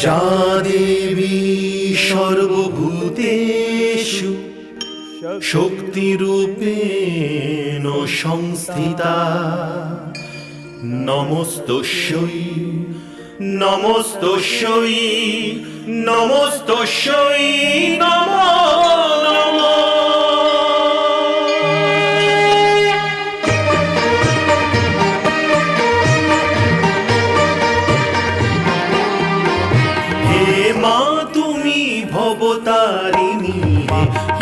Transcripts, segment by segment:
যা দেবী সর্বভূতেষু শক্তিরূপেণ সংস্থিতা, নমস্তস্যৈ নমস্তস্যৈ নমস্তস্যৈ নমো নমঃ। ভবতারিণী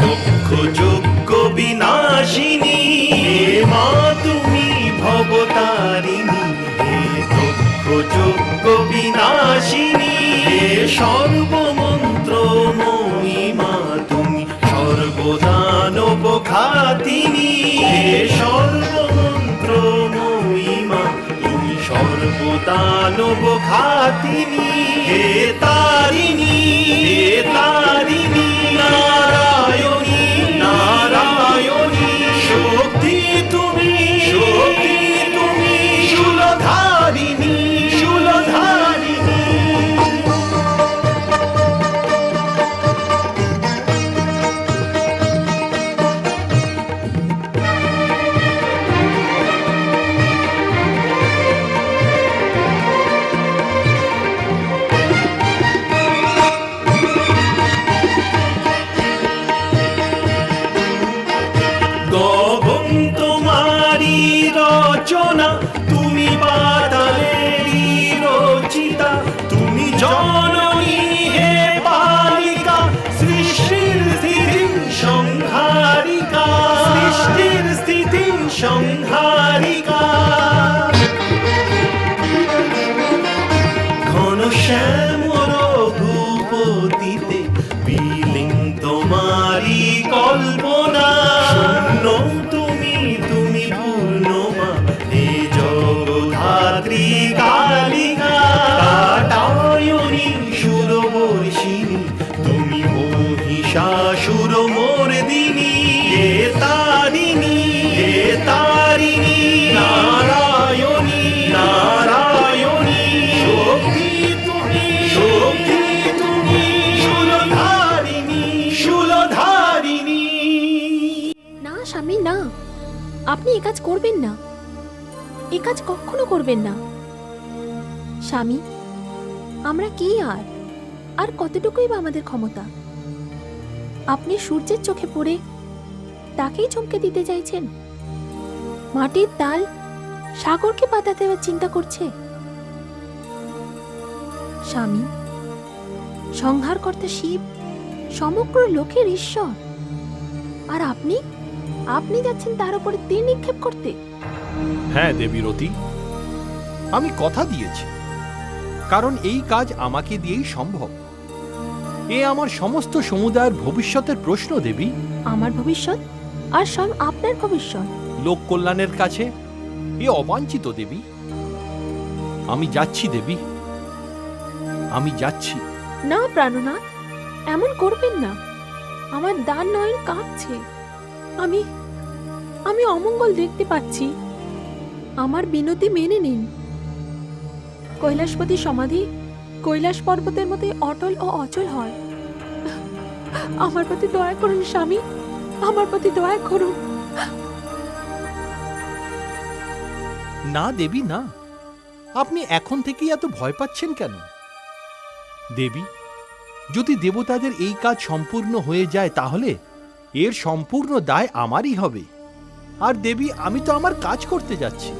লক্ষ যজ্ঞ বিনাশিনী, হে মা তুমি ভবতারিণী, হে লক্ষ যজ্ঞ বিনাশিনী, হে সর্বমন্ত্র মহিমা তুমি সর্বদানব খাতিনী, হে সর্বমন্ত্র মহিমা তুমি সর্বদানব খাতিনী, হে তারিণী হে তারিণী নারায়ণী নারায়ণী, শক্তি তুমি শূলধারিণী শূলধারিণী। রচনা তুমি বাতালেরই রচিতা, তুমি জননী হে পালিকা, সৃষ্টির স্থিতি সংহারিকা, সৃষ্টির স্থিতি সংহারিকা। ঘন শ্যামল রঘুপতিতে বিলীন তোমারি কল্পনা, শূন্য তুমি পূর্ণমা হে জগদ্ধাত্রী কালিকা, কাটায়নী সুরবর্ষিণী তুমি মহিষাসুর মর্দিনী, হে তারিণী নারায়ণী নারায়ণী, শক্তি তুমি শূলধারিণী শূলধারিণী। না স্বামী না, আপনি এ কাজ করবেন না, এ কাজ কখনো করবেন না। স্বামী, আমরা কি আর কতটুকুই বা আমাদের ক্ষমতা? আপনি সূর্যের চোখে পড়ে তাকেই চমকে দিতে চাইছেন? মাটির তাল সাগরকে পাতা দেওয়ার চিন্তা করছে? স্বামী, সংহারকর্তা শিব সমগ্র লোকের ঈশ্বর, আর আপনি যাচ্ছেন তার উপরে তীর নিক্ষেপ করতে? হ্যাঁ দেবীরতী, আমি কথা দিয়েছি, কারণ এই কাজ আমাকে দিয়েই সম্ভব। এ আমার সমস্ত সমুদায়ের ভবিষ্যতের প্রশ্ন দেবী। আমার ভবিষ্যৎ আর সব আপনার ভবিষ্যৎ। লোক কল্যাণের কাছে এ অবাঞ্ছিত দেবী। আমি যাচ্ছি দেবী, আমি যাচ্ছি। না প্রাণনাথ, এমন করবেন না। আমার দান নয়ন কাঁপছে, আমি অমঙ্গল দেখতে পাচ্ছি। আমার বিনতি মেনে নিন। কৈলাসপতি সমাধি কৈলাস পর্বতের মতোই অটল ও অচল হয়। আমার প্রতি দয়া করুন স্বামী, আমার প্রতি দয়া করুন। না দেবী না, আপনি এখন থেকেই এত ভয় পাচ্ছেন কেন? দেবী, যদি দেবতাদের এই কাজ সম্পূর্ণ হয়ে যায় তাহলে এর সম্পূর্ণ দায় আমারই হবে। আর দেবী, আমি তো আমার কাজ করতে যাচ্ছি।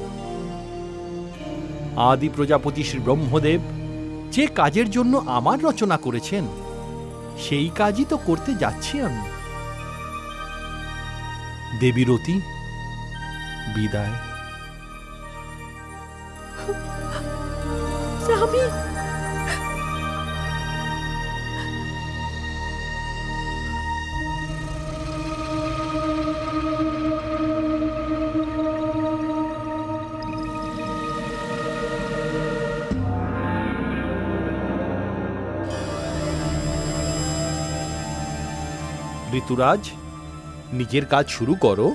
আদি প্রজাপতি শ্রী ব্রহ্মদেব যে কাজের জন্য আমার রচনা করেছেন সেই কাজই তো করতে যাচ্ছি আমি। দেবীরতী, বিদায়। স্বামী, ঋতুরাজ, নিজের কাজ শুরু করো।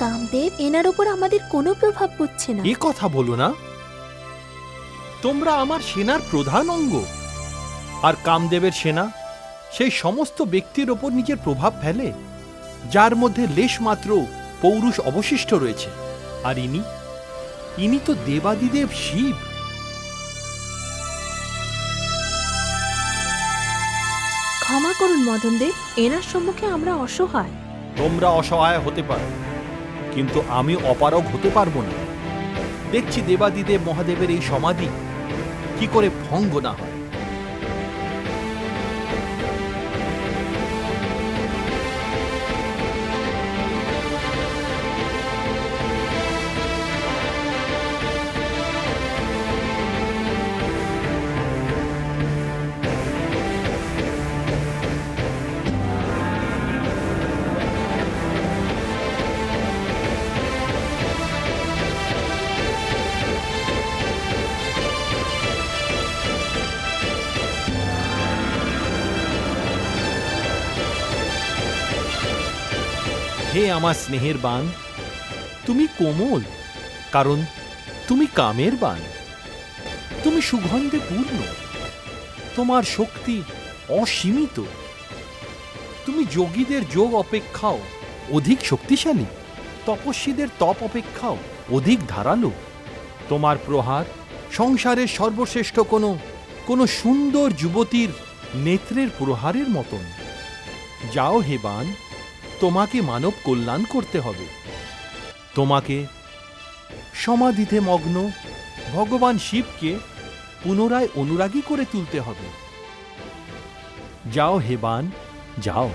কামদেব, এনার উপর আমাদের কোনো প্রভাব পড়ছে না। এ কথা বলো না। তোমরা আমার সেনার প্রধান অঙ্গ, আর কামদেবের সেনা সেই সমস্ত ব্যক্তির ওপর নিজের প্রভাব ফেলে যার মধ্যে লেশ মাত্র পৌরুষ অবশিষ্ট রয়েছে। আর ইনি তো দেবাদিদেব শিব। ক্ষমা করুন মদনদেব, এনার সম্মুখে আমরা অসহায়। তোমরা অসহায় হতে পারো, কিন্তু আমি অপারগ হতে পারবো না। দেখছি দেবাদিদেব মহাদেবের এই সমাধি কি করে ভঙ্গ না হয়। হে আমার স্নেহের বান, তুমি কোমল, কারণ তুমি কামের বান। তুমি সুগন্ধে পূর্ণ, তোমার শক্তি অসীমিত। তুমি যোগীদের যোগ অপেক্ষাও অধিক শক্তিশালী, তপস্বীদের তপ অপেক্ষাও অধিক ধারালো। তোমার প্রহার সংসারের সর্বশ্রেষ্ঠ কোনো সুন্দর যুবতীর নেত্রের প্রহারের মতন। যাও হে বান, তোমাকে মানব কল্যাণ করতে হবে। তোমাকে সমাধিতে মগ্ন ভগবান শিবকে পুনরায় অনুরাগী করে তুলতে হবে। যাও হে বান, যাও।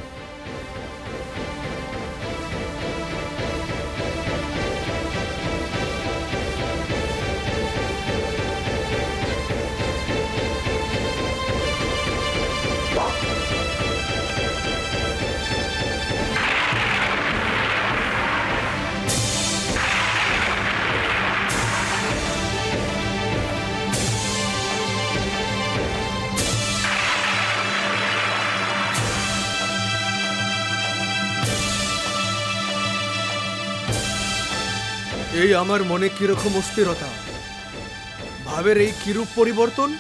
এই আমার মনে কিরকম অস্থিরতা, ভাবের এই কিরূপ পরিবর্তন।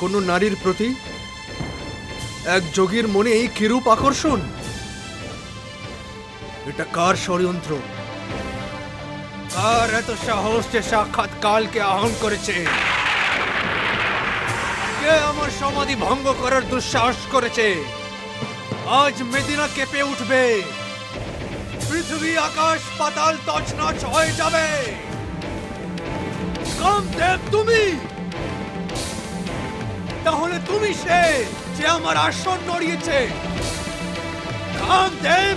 কোন নারীর প্রতি এক যোগীর মনে এই কিরূপ আকর্ষণ। এটা কার ষড়যন্ত্র? কার এত সাহস যে সাক্ষাৎ কালকে আহ্বান করেছে? কে আমার সমাধি ভঙ্গ করার দুঃসাহস করেছে? আজ মেদিনা কেঁপে উঠবে, পৃথিবী আকাশ পাতাল তছনছ হয়ে যাবে। কামদেব তুমি, তাহলে তুমি সে যে আমার আসন নড়িয়েছে। কামদেব,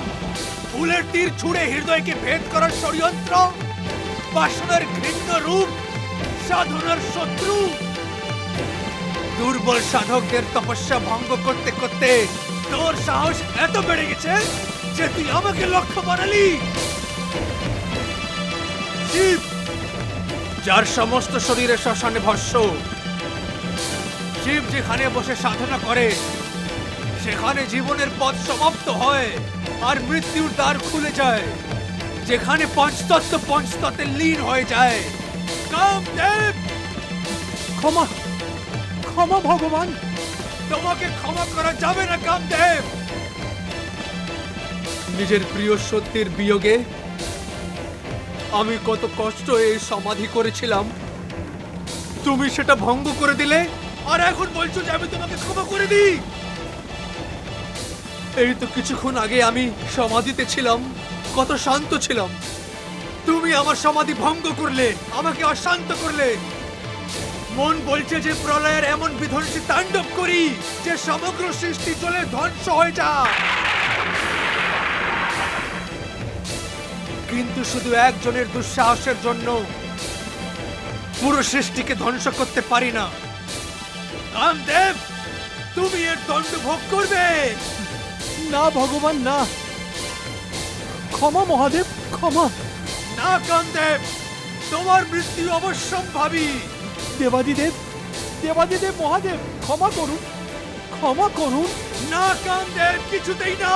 ফুলের তীর ছুঁড়ে হৃদয়কে ভেদ করার ষড়যন্ত্র, বাসনার ঘৃণ্য রূপ, সাধনার শত্রু। দুর্বল সাধকদের তপস্যা ভঙ্গ করতে করতে তোর সাহস এত বেড়ে গেছে যে তুই আমাকে লক্ষ্য বানালি। শিব, যার সমস্ত শরীরে শ্মশানে ভস্য, শিব যেখানে বসে সাধনা করে সেখানে জীবনের পথ সমাপ্ত হয় আর মৃত্যুর দ্বার খুলে যায়, যেখানে পঞ্চতত্ত্ব পঞ্চতত্ত্বে লীন হয়ে যায়। কামদেব, ক্ষমা, ক্ষমা ভগবান। তোমাকে ক্ষমা করা যাবে না কামদেব। নিজের প্রিয় সত্যের বিয়োগে আমি কত কষ্ট এই সমাধি করেছিলাম, তুমি সেটা ভঙ্গ করে দিলে, আর এখন বলছো যে আমি তোমাকে ক্ষমা করে দিই। এই তো কিছুক্ষণ আগে আমি সমাধিতে ছিলাম, কত শান্ত ছিলাম। তুমি আমার সমাধি ভঙ্গ করলে, আমাকে অশান্ত করলে। মন বলছে যে প্রলয়ের এমন বিধ্বংসী তাণ্ডব করি যে সমগ্র সৃষ্টি জলে ধ্বংস হয়ে যায়। কিন্তু শুধু একজনের দুঃসাহসের জন্য পুরো সৃষ্টিকে ধ্বংস করতে পারি না। কামদেব, তুমি এর দণ্ড ভোগ করবে। না ভগবান, না। ক্ষমা মহাদেব, ক্ষমা। না কামদেব, তোমার মৃত্যু অবশ্যম্ভাবী। দেবাদিদেব, দেবাদিদেব মহাদেব, ক্ষমা করুন, ক্ষমা করুন। না কামদেব, কিছুতেই না।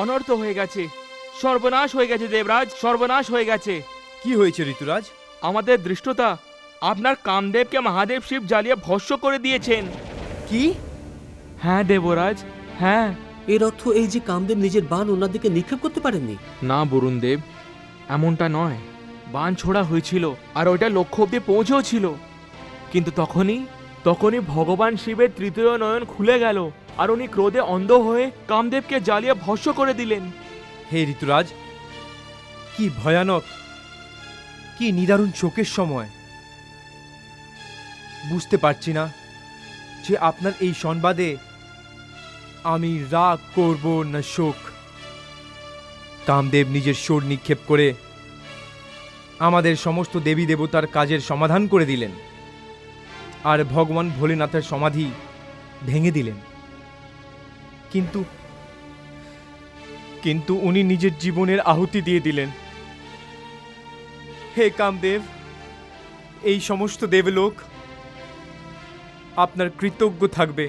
অনর্থ হয়ে গেছে, সর্বনাশ হয়ে গেছে দেবরাজ, সর্বনাশ হয়ে গেছে। কি হয়েছে ঋতুরাজ? আমাদের দৃষ্টতা আপনার কামদেবকে মহাদেব শিব জ্বালিয়ে ভস্ম করে দিয়েছেন। কি? হ্যাঁ দেবরাজ, হ্যাঁ। এর অর্থ এই যে কামদেব নিজের বাণ ওনার দিকে নিক্ষেপ করতে পারেননি? না বরুণ দেব, এমনটা নয়। বাণ ছোড়া হয়েছিল আর ওইটা লক্ষ্য অব্দি পৌঁছেও ছিল, কিন্তু তখনই ভগবান শিবের তৃতীয় নয়ন খুলে গেল আর উনি ক্রোধে অন্ধ হয়ে কামদেবকে জ্বালিয়ে ভস্ম করে দিলেন। হে ঋতুরাজ, কি ভয়ানক, কি নিদারুণ শোকের সময়। বুঝতে পারছি না যে আপনার এই সংবাদে আমি রাগ করব না শোক। কামদেব নিজের শোর নিক্ষেপ করে আমাদের সমস্ত দেবী দেবতার কাজের সমাধান করে দিলেন আর ভগবান ভোলেনাথের সমাধি ভেঙে দিলেন। কিন্তু উনি নিজের জীবনের আহুতি দিয়ে দিলেন। হে কামদেব, এই সমস্ত দেবলোক আপনার কৃতজ্ঞ থাকবে,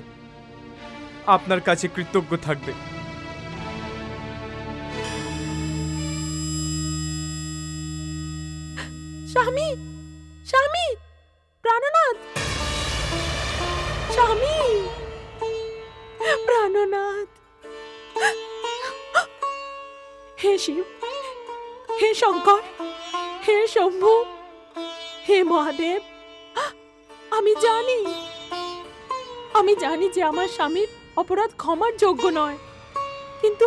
আপনার কাছে কৃতজ্ঞ থাকবে। স্বামী, স্বামী, প্রাণনাথ, স্বামী, প্রাণনাথ। হে শিব, হে শঙ্কর, হে শম্ভু, হে মহাদেব, আমি জানি যে আমার স্বামীর অপরাধ ক্ষমার যোগ্য নয়, কিন্তু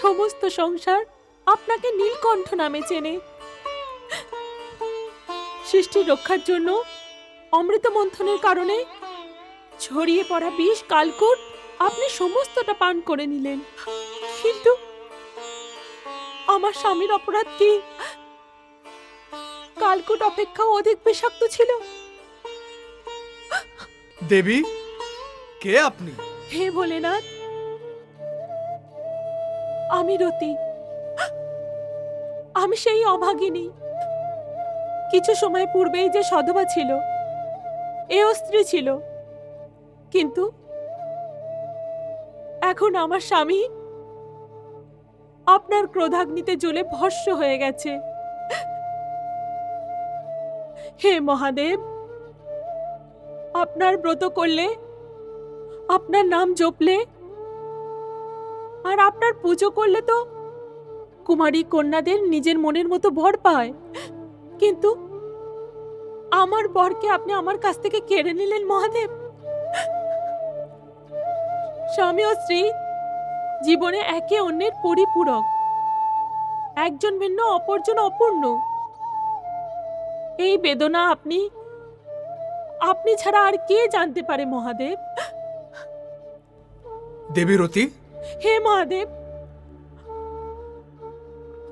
সমস্ত সংসার আপনাকে নীলকণ্ঠ নামে চেনে। সৃষ্টির রক্ষার জন্য অমৃত মন্থনের কারণে ছড়িয়ে পড়া বিষ কালকূট আপনি সমস্তটা পান করে নিলেন, কিন্তু আমার স্বামীর অপরাধ কি কালকূট অপেক্ষাও অধিক বিষাক্ত ছিল? দেবী, কে আপনি? হে ভোলেনাথ, আমি রতি, আমি সেই অভাগিনী। কিছু সময় পূর্বেই যে সধবা ছিল এও স্ত্রী ছিল, কিন্তু এখন আমার স্বামী আপনার ক্রোধাগ্নিতে জ্বলে ভস্ম হয়ে গেছে। হে মহাদেব, আপনার ব্রত করলে, আপনার নাম জপলে আর আপনার পুজো করলে তো কুমারী কন্যাদের নিজের মনের মতো বর পায়, কিন্তু আমার বরকে আপনি আমার কাছ থেকে কেড়ে নিলেন মহাদেব। স্বামী ও স্ত্রী জীবনে একে অন্যের পরিপূরক, একজন ভিন্ন অপরজন অপূর্ণ। এই বেদনা আপনি ছাড়া আর কে জানতে পারে মহাদেব? দেবী রতি, হে মহাদেব,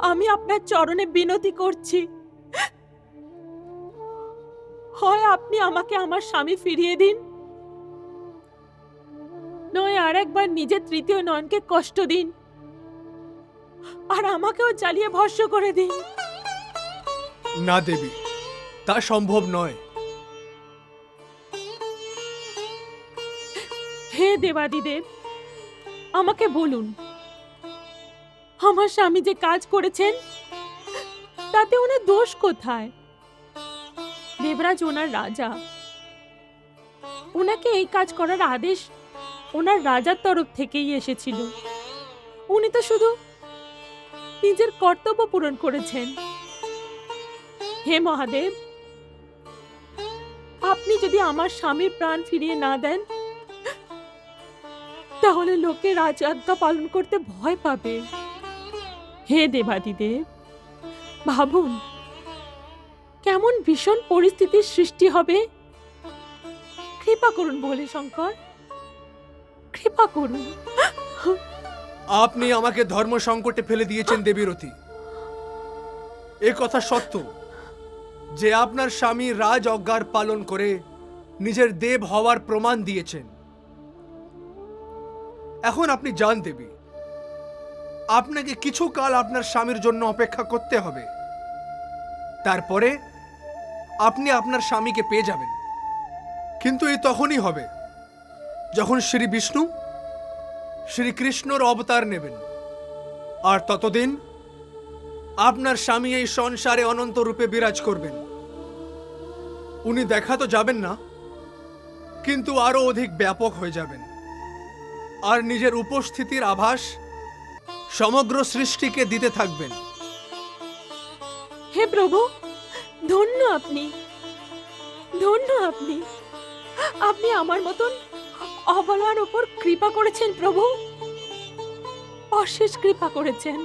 আমি আপনার চরণে বিনতি করছি, হয় আপনি আমাকে আমার স্বামী ফিরিয়ে দিন, নয় আর একবার নিজের তৃতীয় নয়নকে কষ্ট দিন আর আমাকেও জ্বালিয়ে ভস্ম করে দিন। না দেবী, তা সম্ভব নয়। হে দেবাদিদেব, আমাকে বলুন, আমার স্বামী যে কাজ করেছেন তাতে ওনার দোষ কোথায়? দেবরাজ ওনার রাজা, ওনাকে এই কাজ করার আদেশ ওনার রাজার তরফ থেকেই এসেছিল। উনি তো শুধু নিজের কর্তব্য পূরণ করেছেন। হে মহাদেব, আপনি যদি আমার স্বামীর প্রাণ ফিরিয়ে না দেন তাহলে লোকে রাজআজ্ঞা পালন করতে ভয় পাবে। হে দেবাদিদেব, ভাবুন কেমন ভীষণ পরিস্থিতির সৃষ্টি হবে। কৃপা করুন ভোলে শঙ্কর, কৃপা করুন। আপনি আমাকে ধর্ম সংকটে ফেলে দিয়েছেন দেবী রতি। এ কথা সত্য যে আপনার স্বামী রাজ অজ্ঞার পালন করে নিজের দেব হওয়ার প্রমাণ দিয়েছেন। এখন আপনি যান দেবী, আপনাকে কিছু কাল আপনার স্বামীর জন্য অপেক্ষা করতে হবে। তারপরে আপনি আপনার স্বামীকে পেয়ে যাবেন, কিন্তু এই তখনই হবে যখন শ্রী বিষ্ণু শ্রীকৃষ্ণর অবতার নেবেন। আর ততদিন আপনার স্বামী এই সংসারে অনন্ত রূপে বিরাজ করবেন। উনি দেখা তো যাবেন না, কিন্তু আরো অধিক ব্যাপক হয়ে যাবেন আর নিজের উপস্থিতির আভাস সমগ্র সৃষ্টিকে দিতে থাকবেন। হে প্রভু, ধন্য আপনি, ধন্য আপনি। আপনি আমার মতন অবলার উপর কৃপা করেছেন প্রভু, অশেষ কৃপা করেছেন।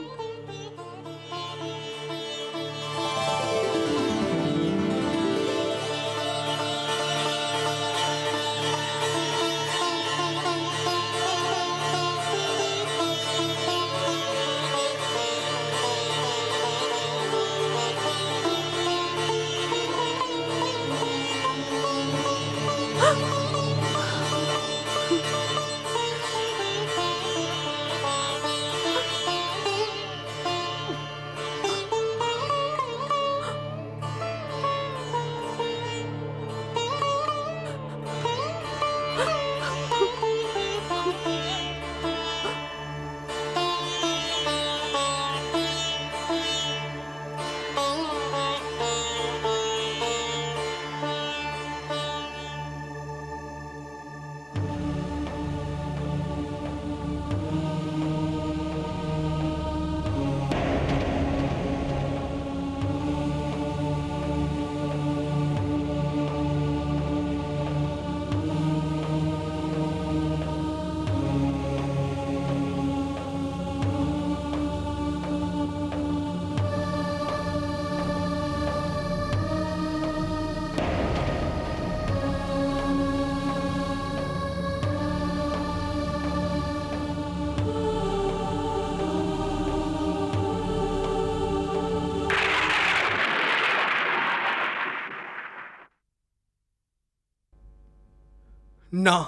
না,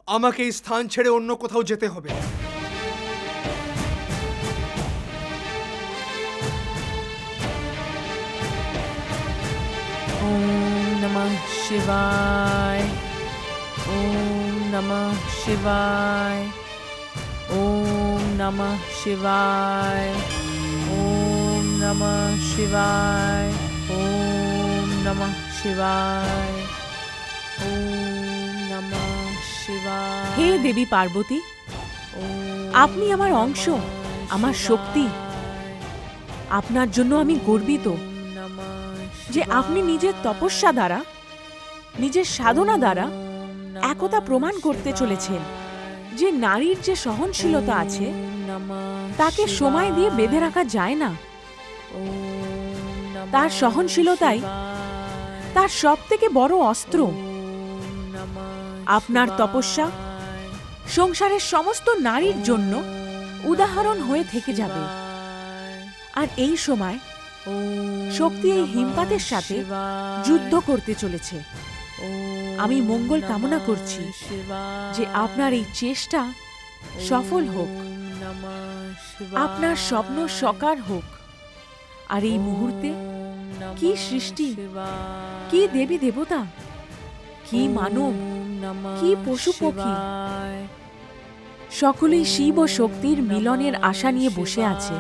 আমাকে এই স্থান ছেড়ে অন্য কোথাও যেতে হবে। ওম নমঃ শিবায়, ওম নমঃ শিবায়, ওম নমঃ শিবায়, ওম নমঃ শিবায়, ওম নমঃ শিবায়, ওম নমঃ শিবায়। হে দেবী পার্বতী, আপনি আমার অংশ, আমার শক্তি। আপনার জন্য আমি গর্বিত যে আপনি নিজের তপস্যা দ্বারা, নিজের সাধনা দ্বারা একতা প্রমাণ করতে চলেছেন যে নারীর যে সহনশীলতা আছে তাকে সময় দিয়ে বেঁধে রাখা যায় না। তার সহনশীলতাই তার সবথেকে বড় অস্ত্র। আপনার তপস্যা সংসারের সমস্ত নারীর জন্য উদাহরণ হয়ে থেকে যাবে। আর এই সময় শক্তি এই হিমপাতের সাথে যুদ্ধ করতে চলেছে। আমি মঙ্গল কামনা করছি যে আপনার এই চেষ্টা সফল হোক, আপনার স্বপ্ন সাকার হোক। আর এই মুহূর্তে কি সৃষ্টি, কি দেবী দেবতা, কি মানব, কি পশু পক্ষী, সকলেই শিব ও শক্তির মিলনের আশা নিয়ে বসে আছে।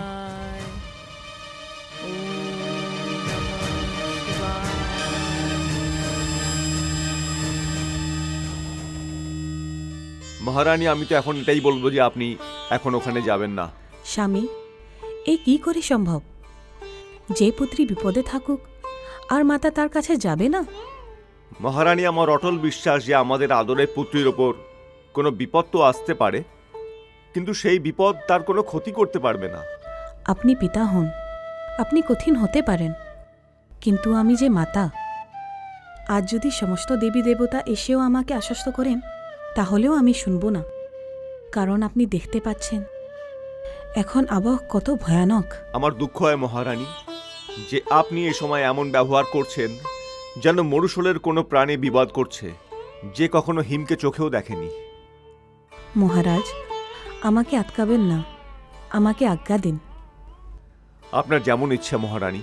মহারানী, আমি তো এখন এটাই বলবো যে আপনি এখন ওখানে যাবেন না। স্বামী, এ কি করে সম্ভব? যে পুত্রী বিপদে থাকুক আর মাতা তার কাছে যাবে না? মহারানী, আমার অটল বিশ্বাস যে আমাদের আদরের পুত্রীর ওপর কোনো বিপদ তো আসতে পারে, কিন্তু সেই বিপদ তার কোনো ক্ষতি করতে পারবে না। আপনি পিতা হন, আপনি কঠিন হতে পারেন, কিন্তু আমি যে মাতা। আজ যদি সমস্ত দেবী দেবতা এসেও আমাকে আশ্বস্ত করেন, তাহলেও আমি শুনব না। কারণ আপনি দেখতে পাচ্ছেন এখন আবহাওয়া কত ভয়ানক। আমার দুঃখ হয় মহারানী যে আপনি এ সময় এমন ব্যবহার করছেন যেন মরুশোলের কোনো প্রাণী বিবাদ করছে যে কখনো হিমকে চোখেও দেখেনি। মহারাজ, আমাকে আটকাবেন না, আমাকে আজ্ঞা দিন। আপনার যেমন ইচ্ছে মহারানী।